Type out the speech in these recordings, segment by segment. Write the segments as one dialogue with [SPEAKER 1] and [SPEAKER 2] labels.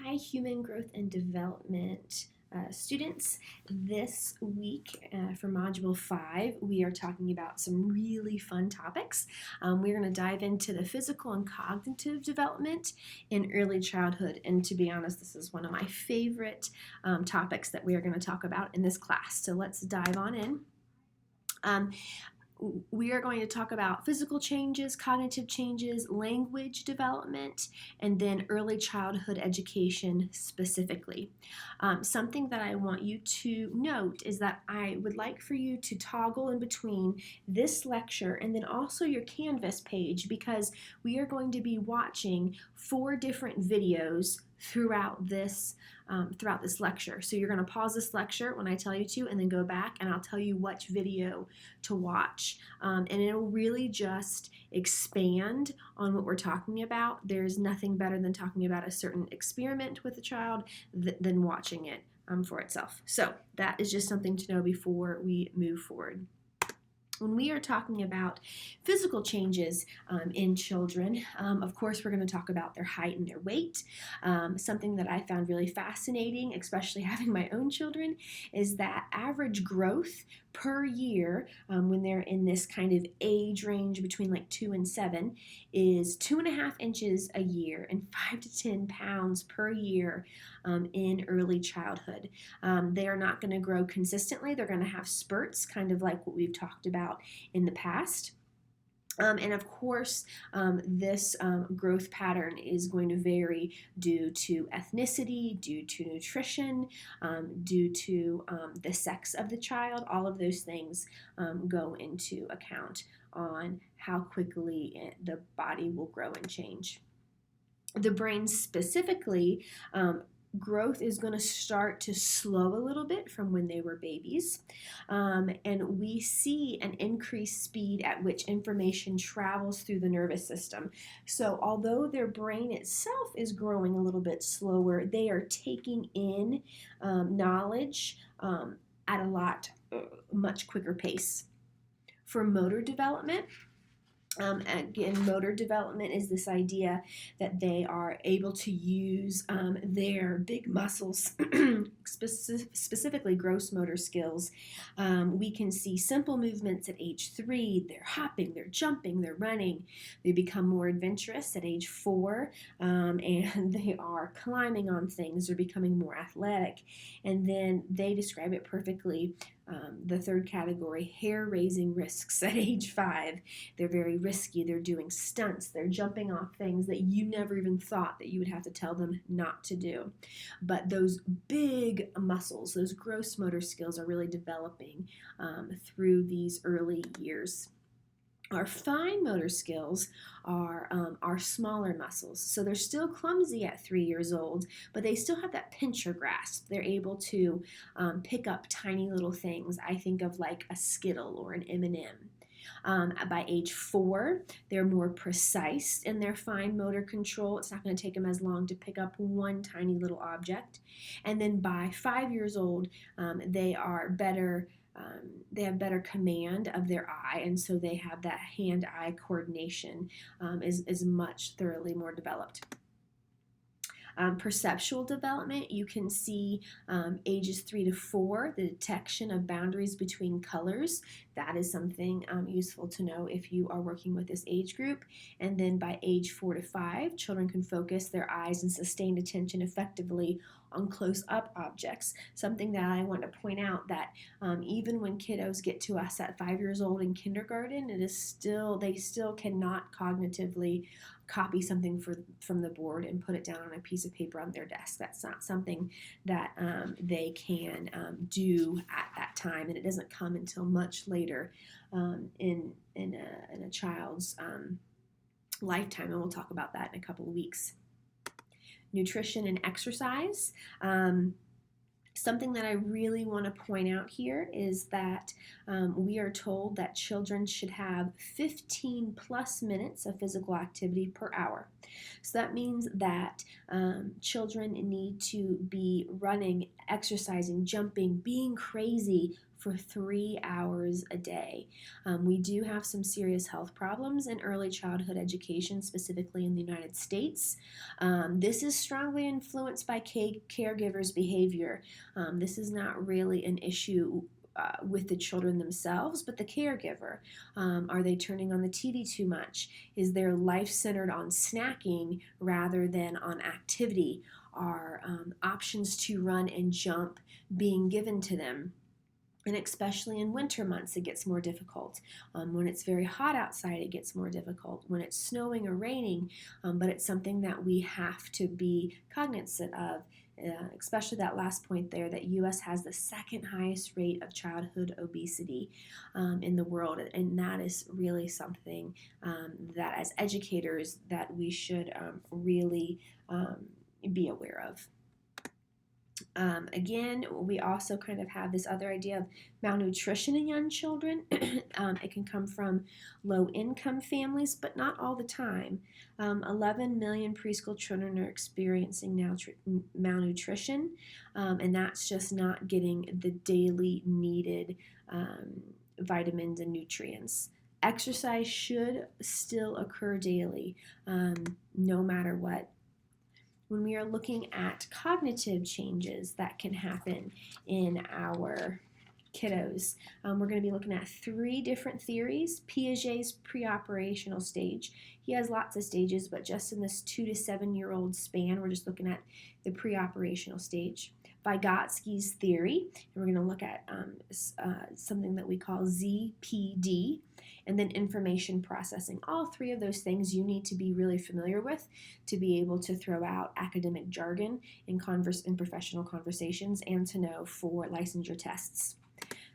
[SPEAKER 1] Hi, human growth and development students. This week for Module 5, we are talking about some really fun topics. We're going to dive into the physical and cognitive development in early childhood. And to be honest, this is one of my favorite topics that we are going to talk about in this class. So let's dive on in. We are going to talk about physical changes, cognitive changes, language development, and then early childhood education specifically. Something that I want you to note is that I would like for you to toggle in between this lecture and then also your Canvas page, because we are going to be watching 4 different videos throughout this lecture. So you're going to pause this lecture when I tell you to, and then go back and I'll tell you which video to watch. And it'll really just expand on what we're talking about. There's nothing better than talking about a certain experiment with a child than watching it for itself. So that is just something to know before we move forward. When we are talking about physical changes in children, of course, we're going to talk about their height and their weight. Something that I found really fascinating, especially having my own children, is that average growth per year when they're in this kind of age range between like 2 and 7 is 2.5 inches a year and 5 to 10 pounds per year in early childhood. They are not going to grow consistently. They're going to have spurts, kind of like what we've talked about in the past. And of course, this growth pattern is going to vary due to ethnicity, due to nutrition, due to the sex of the child. All of those things go into account on how quickly the body will grow and change. The brain specifically, growth is going to start to slow a little bit from when they were babies. And we see an increased speed at which information travels through the nervous system. So although their brain itself is growing a little bit slower, they are taking in knowledge at a much quicker pace. For motor development, again, motor development is this idea that they are able to use their big muscles, specifically gross motor skills. We can see simple movements at age 3. They're hopping, they're jumping, they're running. They become more adventurous at age 4, and they are climbing on things. They're becoming more athletic. And then they describe it perfectly. The third category, hair-raising risks at age 5. They're very risky. They're doing stunts. They're jumping off things that you never even thought that you would have to tell them not to do. But those big muscles, those gross motor skills are really developing through these early years. Our fine motor skills are smaller muscles. So they're still clumsy at 3 years old, but they still have that pincher grasp. They're able to pick up tiny little things. I think of like a Skittle or an M&M. By age 4, they're more precise in their fine motor control. It's not going to take them as long to pick up one tiny little object. And then by 5 years old, they are better. They have better command of their eye, and so they have that hand-eye coordination is much thoroughly more developed. Perceptual development, you can see ages 3 to 4, the detection of boundaries between colors. That is something useful to know if you are working with this age group. And then by age 4 to 5, children can focus their eyes and sustained attention effectively on close-up objects. Something that I want to point out that even when kiddos get to us at 5 years old in kindergarten, they still cannot cognitively copy something from the board and put it down on a piece of paper on their desk. That's not something that they can do at that time, and it doesn't come until much later in a child's lifetime, and we'll talk about that in a couple of weeks. Nutrition and exercise. Something that I really want to point out here is that we are told that children should have 15 plus minutes of physical activity per hour. So that means that children need to be running, exercising, jumping, being crazy for 3 hours a day. We do have some serious health problems in early childhood education, specifically in the United States. This is strongly influenced by caregivers' behavior. This is not really an issue with the children themselves, but the caregiver. Are they turning on the TV too much? Is their life centered on snacking rather than on activity? Are options to run and jump being given to them? And especially in winter months, it gets more difficult. When it's very hot outside, it gets more difficult. When it's snowing or raining, but it's something that we have to be cognizant of, especially that last point there, that U.S. has the second highest rate of childhood obesity in the world. And that is really something that as educators that we should really be aware of. Again, we also kind of have this other idea of malnutrition in young children. It can come from low-income families, but not all the time. 11 million preschool children are experiencing malnutrition, and that's just not getting the daily needed vitamins and nutrients. Exercise should still occur daily, no matter what. When we are looking at cognitive changes that can happen in our kiddos, we're going to be looking at 3 different theories. Piaget's preoperational stage. He has lots of stages, but just in this 2 to 7 year old span, we're just looking at the preoperational stage. Vygotsky's theory, and we're going to look at something that we call ZPD, and then information processing. All 3 of those things you need to be really familiar with to be able to throw out academic jargon in professional conversations and to know for licensure tests.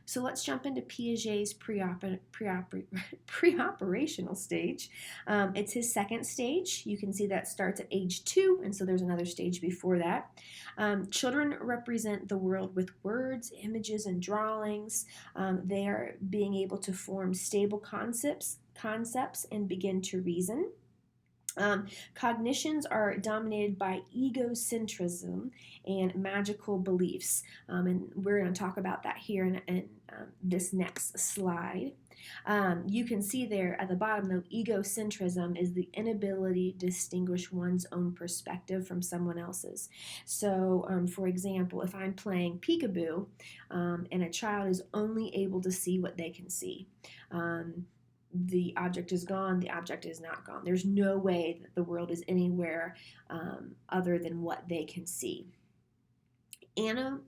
[SPEAKER 1] So let's jump into Piaget's preoperational stage. It's his second stage. You can see that starts at age 2, and so there's another stage before that. Children represent the world with words, images, and drawings. They are being able to form stable concepts and begin to reason. Cognitions are dominated by egocentrism and magical beliefs, and we're going to talk about that here in this next slide. You can see there at the bottom, though, egocentrism is the inability to distinguish one's own perspective from someone else's. So, for example, if I'm playing peekaboo and a child is only able to see what they can see, the object is gone, the object is not gone. There's no way that the world is anywhere other than what they can see. Animism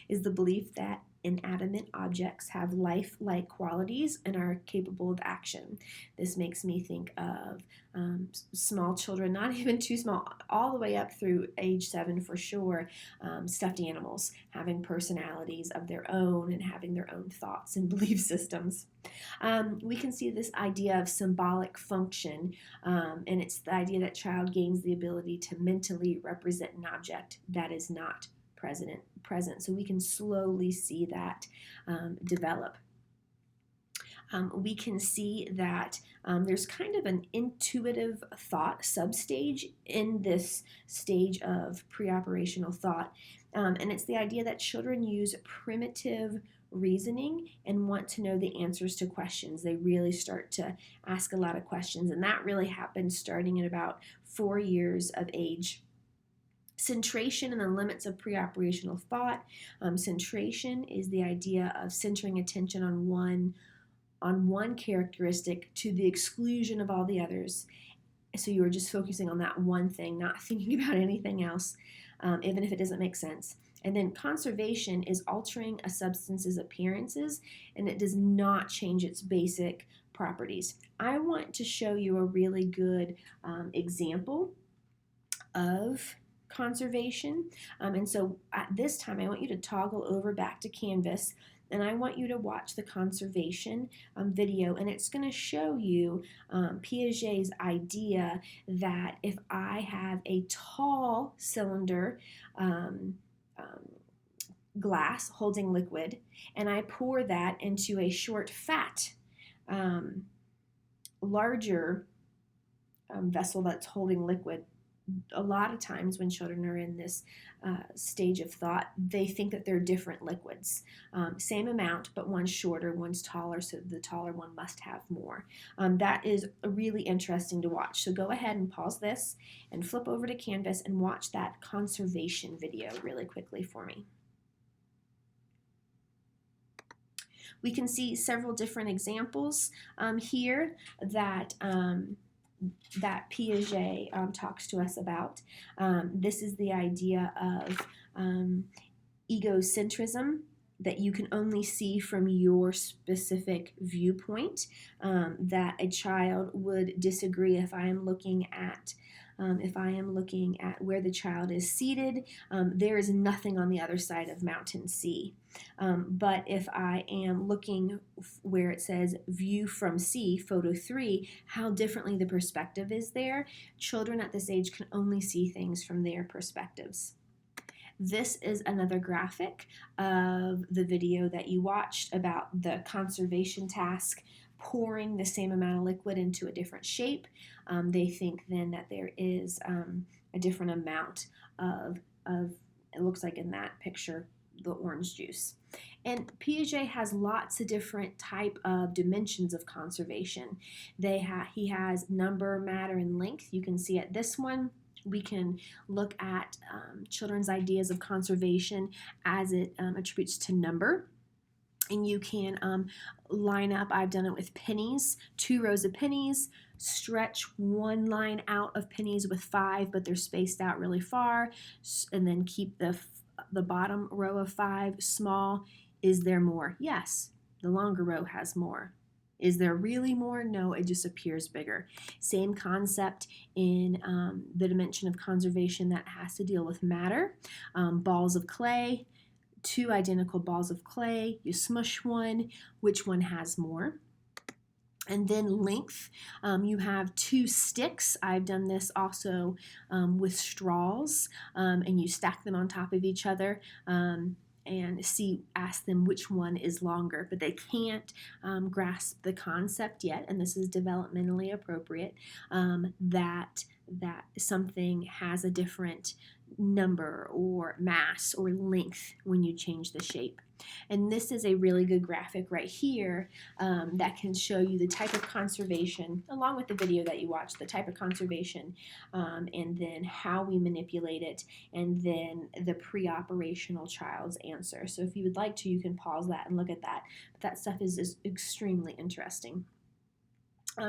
[SPEAKER 1] is the belief that inanimate objects have life-like qualities and are capable of action. This makes me think of small children, not even too small, all the way up through age 7 for sure, stuffed animals having personalities of their own and having their own thoughts and belief systems. We can see this idea of symbolic function, and it's the idea that child gains the ability to mentally represent an object that is not present. So we can slowly see that develop. We can see that there's kind of an intuitive thought substage in this stage of preoperational thought, and it's the idea that children use primitive reasoning and want to know the answers to questions. They really start to ask a lot of questions, and that really happens starting at about 4 years of age. Centration and the limits of preoperational thought. Centration is the idea of centering attention on one characteristic to the exclusion of all the others. So you are just focusing on that one thing, not thinking about anything else, even if it doesn't make sense. And then conservation is altering a substance's appearances, and it does not change its basic properties. I want to show you a really good example of conservation. And so at this time, I want you to toggle over back to Canvas, and I want you to watch the conservation video, and it's going to show you Piaget's idea that if I have a tall cylinder glass holding liquid, and I pour that into a short, fat, larger vessel that's holding liquid, a lot of times when children are in this stage of thought, they think that they're different liquids. Same amount, but one's shorter, one's taller, so the taller one must have more. That is really interesting to watch. So go ahead and pause this and flip over to Canvas and watch that conservation video really quickly for me. We can see several different examples here that that Piaget talks to us about. This is the idea of egocentrism, that you can only see from your specific viewpoint, that a child would disagree if I am looking at where the child is seated, there is nothing on the other side of Mountain C. But if I am looking where it says view from C, photo 3, how differently the perspective is there, children at this age can only see things from their perspectives. This is another graphic of the video that you watched about the conservation task pouring the same amount of liquid into a different shape. They think then that there is a different amount of, it looks like in that picture, the orange juice. And Piaget has lots of different type of dimensions of conservation. He has number, matter, and length. You can see at this one, we can look at children's ideas of conservation as it attributes to number. And you can line up, I've done it with pennies, 2 rows of pennies, stretch one line out of pennies with 5, but they're spaced out really far, and then keep the bottom row of 5 small. Is there more? Yes, the longer row has more. Is there really more? No, it just appears bigger. Same concept in the dimension of conservation that has to deal with matter. Balls of clay, 2 identical balls of clay, you smush one, which one has more? And then length, you have 2 sticks. I've done this also with straws, and you stack them on top of each other and ask them which one is longer, but they can't grasp the concept yet, and this is developmentally appropriate, that something has a different number or mass or length when you change the shape. And this is a really good graphic right here that can show you the type of conservation, along with the video that you watched, the type of conservation, and then how we manipulate it, and then the pre-operational child's answer. So if you would like to, you can pause that and look at that. But that stuff is extremely interesting.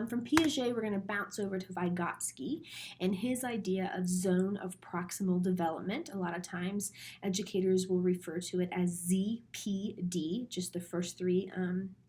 [SPEAKER 1] From Piaget, we're going to bounce over to Vygotsky and his idea of zone of proximal development. A lot of times, educators will refer to it as ZPD, just the first 3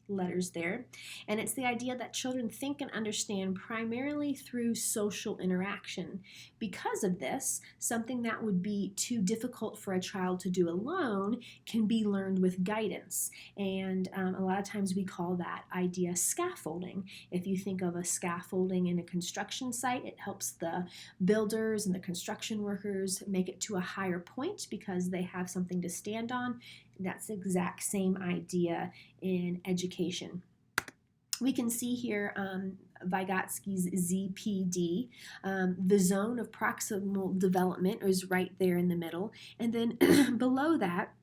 [SPEAKER 1] letters there. And it's the idea that children think and understand primarily through social interaction. Because of this, something that would be too difficult for a child to do alone can be learned with guidance. And a lot of times we call that idea scaffolding. If you think of a scaffolding in a construction site, it helps the builders and the construction workers make it to a higher point because they have something to stand on. That's the exact same idea in education. We can see here Vygotsky's ZPD. The zone of proximal development is right there in the middle. And then below that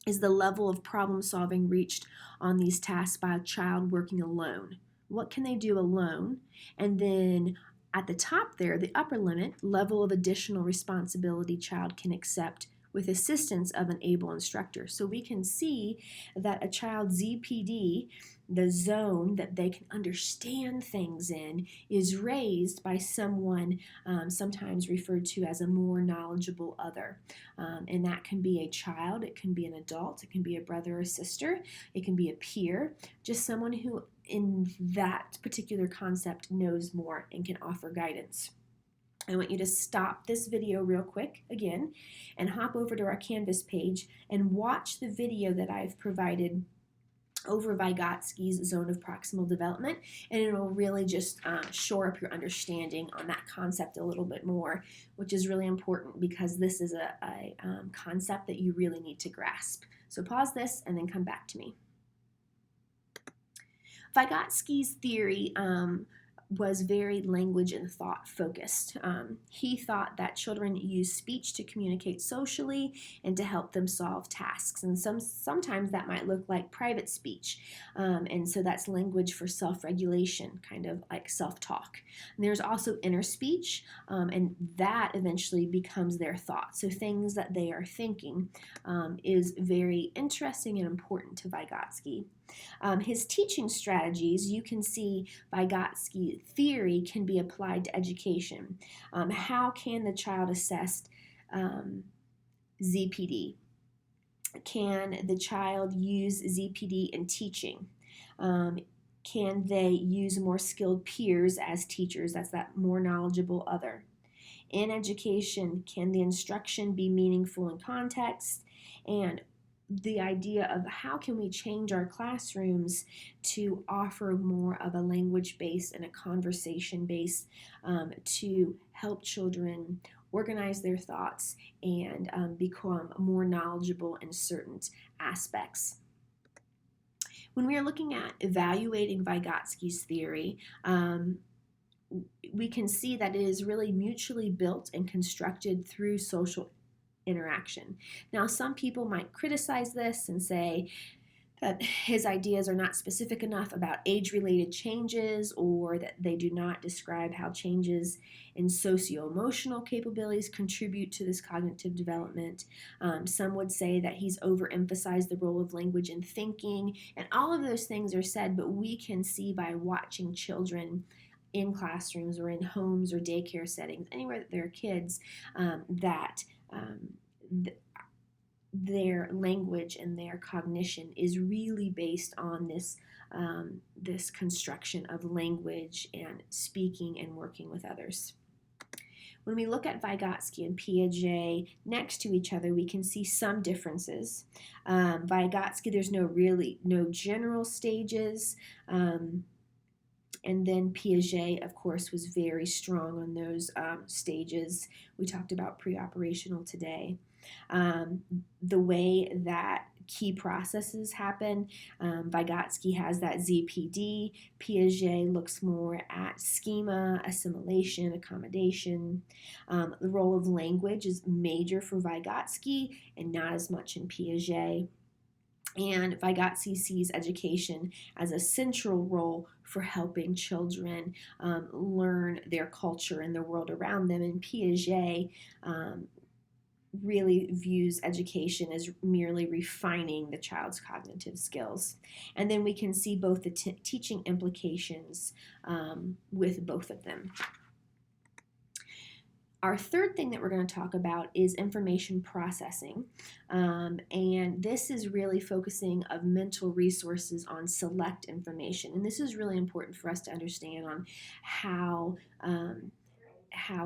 [SPEAKER 1] is the level of problem solving reached on these tasks by a child working alone. What can they do alone? And then at the top there, the upper limit, level of additional responsibility child can accept with assistance of an able instructor. So we can see that a child's ZPD, the zone that they can understand things in, is raised by someone sometimes referred to as a more knowledgeable other. And that can be a child, it can be an adult, it can be a brother or sister, it can be a peer, just someone who in that particular concept knows more and can offer guidance. I want you to stop this video real quick again and hop over to our Canvas page and watch the video that I've provided over Vygotsky's zone of proximal development, and it will really just shore up your understanding on that concept a little bit more, which is really important because this is a concept that you really need to grasp. So pause this and then come back to me. Vygotsky's theory was very language and thought focused. He thought that children use speech to communicate socially and to help them solve tasks. And sometimes that might look like private speech. And so that's language for self-regulation, kind of like self-talk. And there's also inner speech, and that eventually becomes their thought. So things that they are thinking is very interesting and important to Vygotsky. His teaching strategies, you can see Vygotsky theory can be applied to education. How can the child assess ZPD? Can the child use ZPD in teaching? Can they use more skilled peers as teachers? That's that more knowledgeable other. In education, can the instruction be meaningful in context? And the idea of how can we change our classrooms to offer more of a language base and a conversation base to help children organize their thoughts and become more knowledgeable in certain aspects. When we are looking at evaluating Vygotsky's theory, we can see that it is really mutually built and constructed through social interaction. Now, some people might criticize this and say that his ideas are not specific enough about age-related changes, or that they do not describe how changes in socio-emotional capabilities contribute to this cognitive development. Some would say that he's overemphasized the role of language in thinking, and all of those things are said, but we can see by watching children in classrooms or in homes or daycare settings, anywhere that there are kids, that their language and their cognition is really based on this construction of language and speaking and working with others. When we look at Vygotsky and Piaget next to each other, we can see some differences. Vygotsky, there's no general stages. And then Piaget, of course, was very strong on those stages. We talked about pre-operational today. The way that key processes happen, Vygotsky has that ZPD. Piaget looks more at schema, assimilation, accommodation. The role of language is major for Vygotsky and not as much in Piaget. And Vygotsky sees education as a central role for helping children learn their culture and the world around them. And Piaget really views education as merely refining the child's cognitive skills. And then we can see both the teaching implications with both of them. Our third thing that we're going to talk about is information processing, and this is really focusing of mental resources on select information, and this is really important for us to understand on how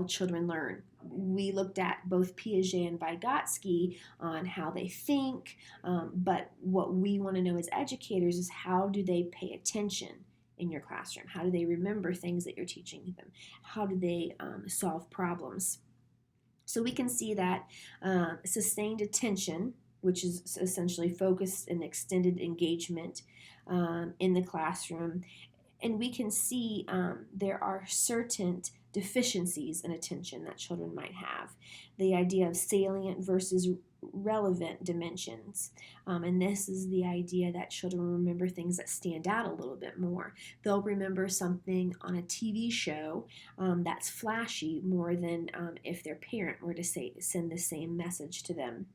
[SPEAKER 1] children learn. We looked at both Piaget and Vygotsky on how they think, but what we want to know as educators is how do they pay attention in your classroom? How do they remember things that you're teaching them? How do they solve problems? So we can see that sustained attention, which is essentially focused and extended engagement in the classroom, and we can see there are certain deficiencies in attention that children might have. The idea of salient versus relevant dimensions. And this is the idea that children remember things that stand out a little bit more. They'll remember something on a TV show that's flashy more than if their parent were to send the same message to them.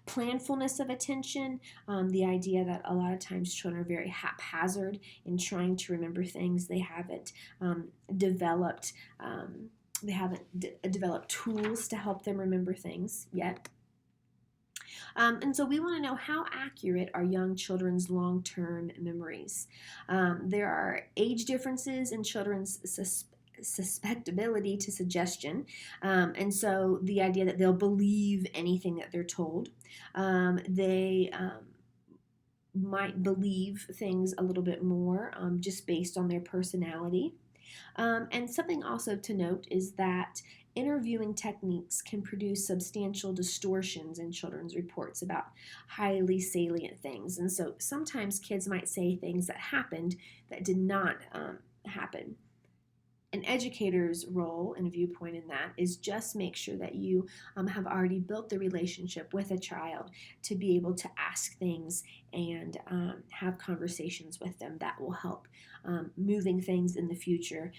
[SPEAKER 1] Planfulness of attention, the idea that a lot of times children are very haphazard in trying to remember things. They haven't developed tools to help them remember things yet. And so we want to know how accurate are young children's long-term memories. There are age differences in children's susceptibility to suggestion, and so the idea that they'll believe anything that they're told. They might believe things a little bit more just based on their personality. And something also to note is that interviewing techniques can produce substantial distortions in children's reports about highly salient things. And so sometimes kids might say things that happened that did not happen. an educator's role and viewpoint in that is just make sure that you have already built the relationship with a child to be able to ask things and have conversations with them that will help moving things in the future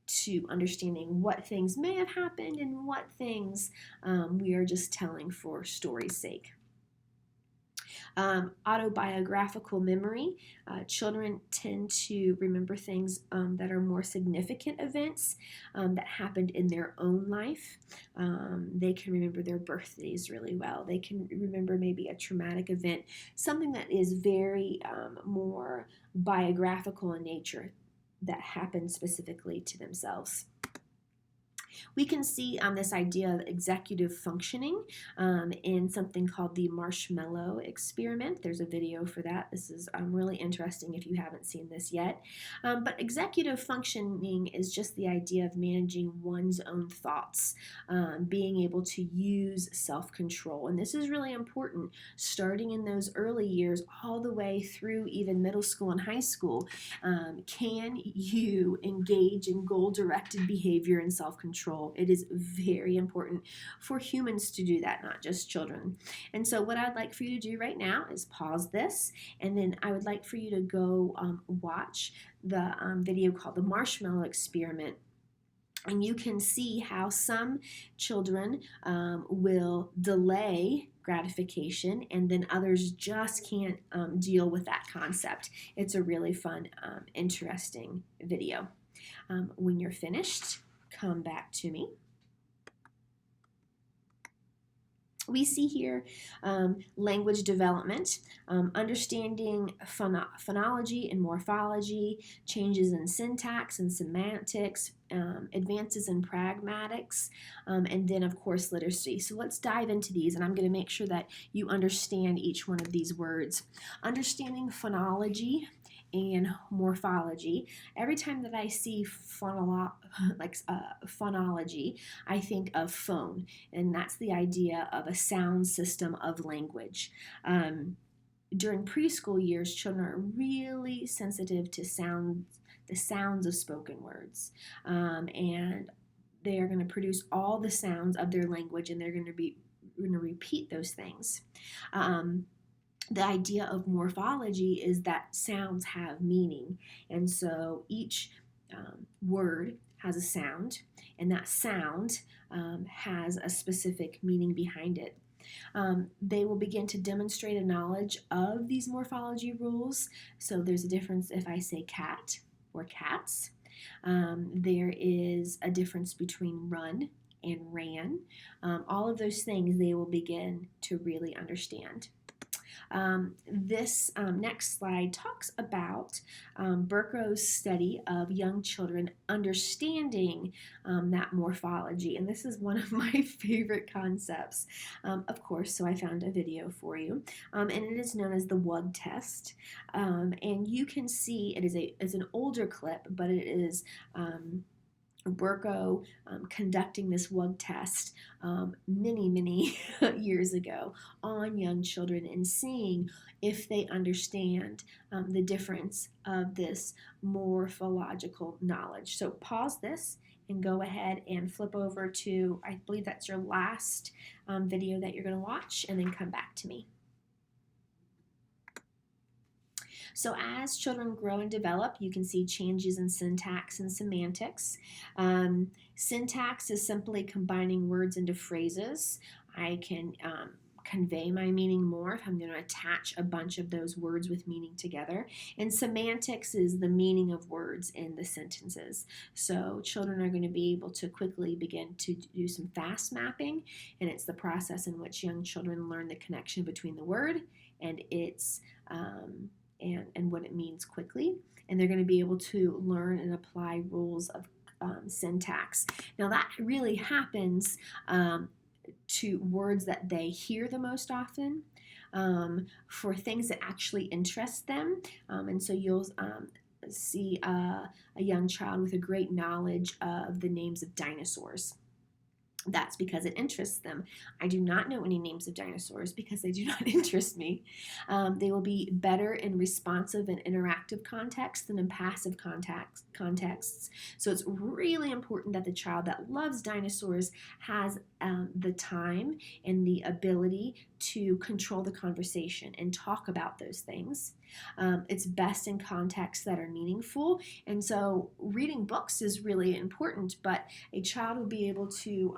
[SPEAKER 1] to understanding what things may have happened and what things we are just telling for story's sake. Autobiographical memory. Children tend to remember things that are more significant events that happened in their own life. They can remember their birthdays really well. They can remember maybe a traumatic event, something that is very more biographical in nature that happened specifically to themselves. We can see this idea of executive functioning in something called the marshmallow experiment. There's a video for that. This is really interesting if you haven't seen this yet. But executive functioning is just the idea of managing one's own thoughts, being able to use self-control. And this is really important starting in those early years all the way through even middle school and high school. Can you engage in goal-directed behavior and self-control? It is very important for humans to do that, not just children. And so what I'd like for you to do right now is pause this, and then I would like for you to go watch the video called the Marshmallow Experiment. And you can see how some children will delay gratification, and then others just can't deal with that concept. It's a really fun, interesting video. When you're finished, come back to me. We see here language development, understanding phonology and morphology, changes in syntax and semantics, advances in pragmatics, and then, of course, literacy. So let's dive into these, and I'm going to make sure that you understand each one of these words. Understanding phonology and morphology. Every time that I see phonology, I think of phone, and that's the idea of a sound system of language. During preschool years, children are really sensitive to the sounds of spoken words, and they are going to produce all the sounds of their language, and they're going to repeat those things. The idea of morphology is that sounds have meaning, and so each word has a sound, and that sound has a specific meaning behind it. They will begin to demonstrate a knowledge of these morphology rules. So there's a difference if I say cat or cats. There is a difference between run and ran. All of those things they will begin to really understand. This next slide talks about Burko's study of young children understanding that morphology, and this is one of my favorite concepts, of course, so I found a video for you, and it is known as the WUG test, and you can see it's an older clip, but it is Burko conducting this WUG test many years ago on young children and seeing if they understand the difference of this morphological knowledge. So pause this and go ahead and flip over to, I believe that's your last video that you're going to watch, and then come back to me. So as children grow and develop, you can see changes in syntax and semantics. Syntax is simply combining words into phrases. I can convey my meaning more if I'm going to attach a bunch of those words with meaning together. And semantics is the meaning of words in the sentences. So children are going to be able to quickly begin to do some fast mapping, and it's the process in which young children learn the connection between the word and its and what it means quickly, and they're going to be able to learn and apply rules of syntax. Now that really happens to words that they hear the most often, for things that actually interest them, and so you'll see a young child with a great knowledge of the names of dinosaurs. That's because it interests them. I do not know any names of dinosaurs because they do not interest me. They will be better in responsive and interactive contexts than in passive contexts. So it's really important that the child that loves dinosaurs has the time and the ability to control the conversation and talk about those things. It's best in contexts that are meaningful. And so reading books is really important, but a child will be able to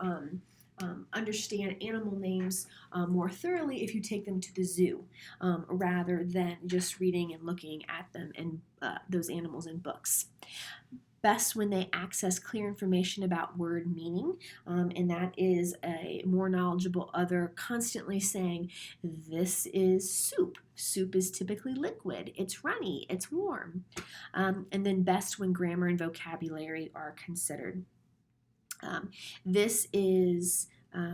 [SPEAKER 1] understand animal names more thoroughly if you take them to the zoo rather than just reading and looking at them and those animals in books. Best when they access clear information about word meaning, and that is a more knowledgeable other constantly saying, this is soup. Soup is typically liquid. It's runny. It's warm. And then best when grammar and vocabulary are considered. This is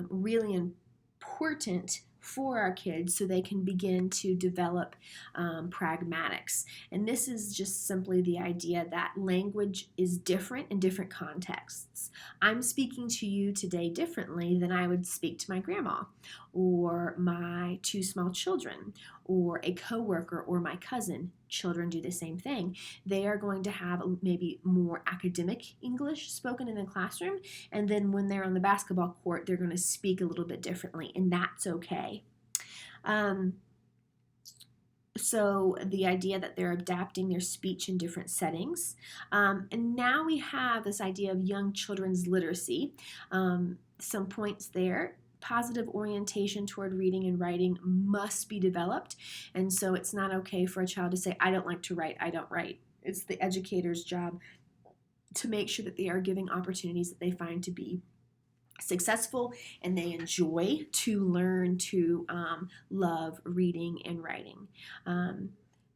[SPEAKER 1] really important for our kids so they can begin to develop pragmatics. And this is just simply the idea that language is different in different contexts. I'm speaking to you today differently than I would speak to my grandma or my two small children or a coworker or my cousin. Children do the same thing. They are going to have maybe more academic English spoken in the classroom, and then when they're on the basketball court, they're going to speak a little bit differently, and that's okay. So the idea that they're adapting their speech in different settings. And now we have this idea of young children's literacy. Some points there. Positive orientation toward reading and writing must be developed. And so it's not okay for a child to say, I don't like to write, I don't write. It's the educator's job to make sure that they are giving opportunities that they find to be successful and they enjoy to learn to love reading and writing.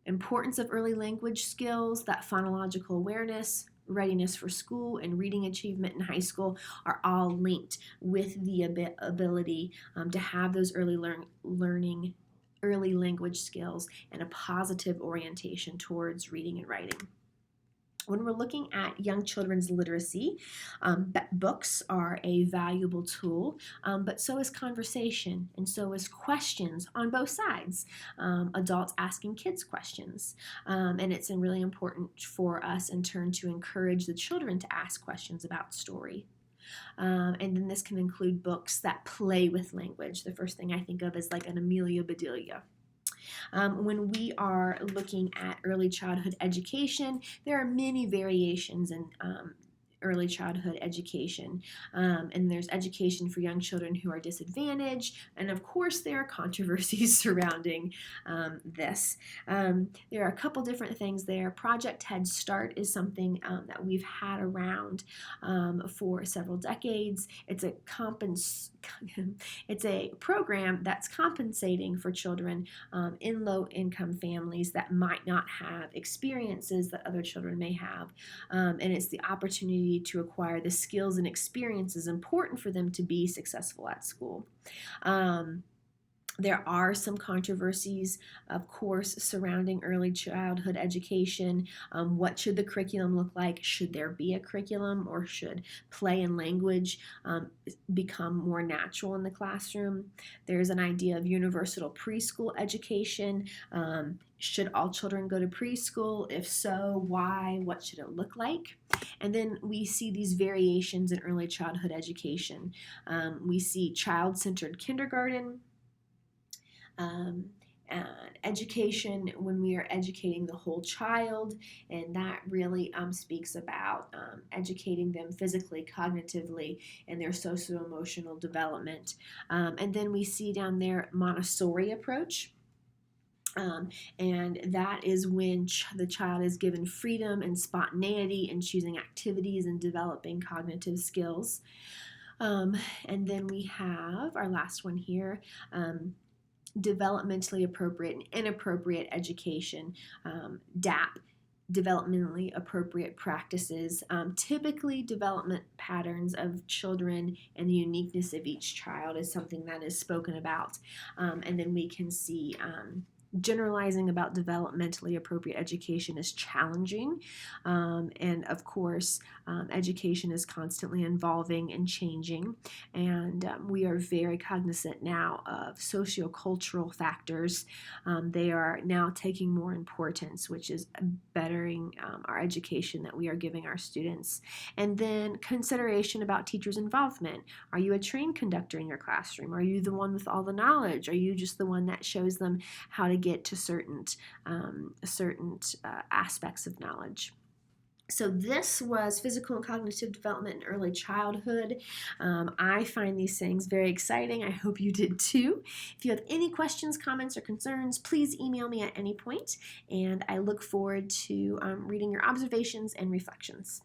[SPEAKER 1] Importance of early language skills, that phonological awareness, readiness for school, and reading achievement in high school are all linked with the ability to have those early language skills and a positive orientation towards reading and writing. When we're looking at young children's literacy, books are a valuable tool, but so is conversation, and so is questions on both sides. Adults asking kids questions, and it's really important for us in turn to encourage the children to ask questions about story. And then this can include books that play with language. The first thing I think of is like an Amelia Bedelia. When we are looking at early childhood education, there are many variations in early childhood education. And there's education for young children who are disadvantaged. And of course, there are controversies surrounding this. There are a couple different things there. Project Head Start is something that we've had around for several decades. It's a program that's compensating for children in low-income families that might not have experiences that other children may have. And it's the opportunity to acquire the skills and experiences important for them to be successful at school. There are some controversies, of course, surrounding early childhood education. What should the curriculum look like? Should there be a curriculum, or should play and language become more natural in the classroom? There's an idea of universal preschool education. Should all children go to preschool? If so, why? What should it look like? And then we see these variations in early childhood education. We see child-centered kindergarten, education when we are educating the whole child, and that really speaks about educating them physically, cognitively, and their socio-emotional development. And then we see down there Montessori approach. And that is when the child is given freedom and spontaneity in choosing activities and developing cognitive skills. And then we have our last one here, developmentally appropriate and inappropriate education, DAP, developmentally appropriate practices, typically development patterns of children and the uniqueness of each child is something that is spoken about. And then we can see generalizing about developmentally appropriate education is challenging, and of course, education is constantly evolving and changing, and we are very cognizant now of sociocultural factors. They are now taking more importance, which is bettering our education that we are giving our students. And then consideration about teachers' involvement. Are you a trained conductor in your classroom? Are you the one with all the knowledge? Are you just the one that shows them how to get to certain aspects of knowledge? So this was physical and cognitive development in early childhood. I find these things very exciting. I hope you did too. If you have any questions, comments, or concerns, please email me at any point, and I look forward to reading your observations and reflections.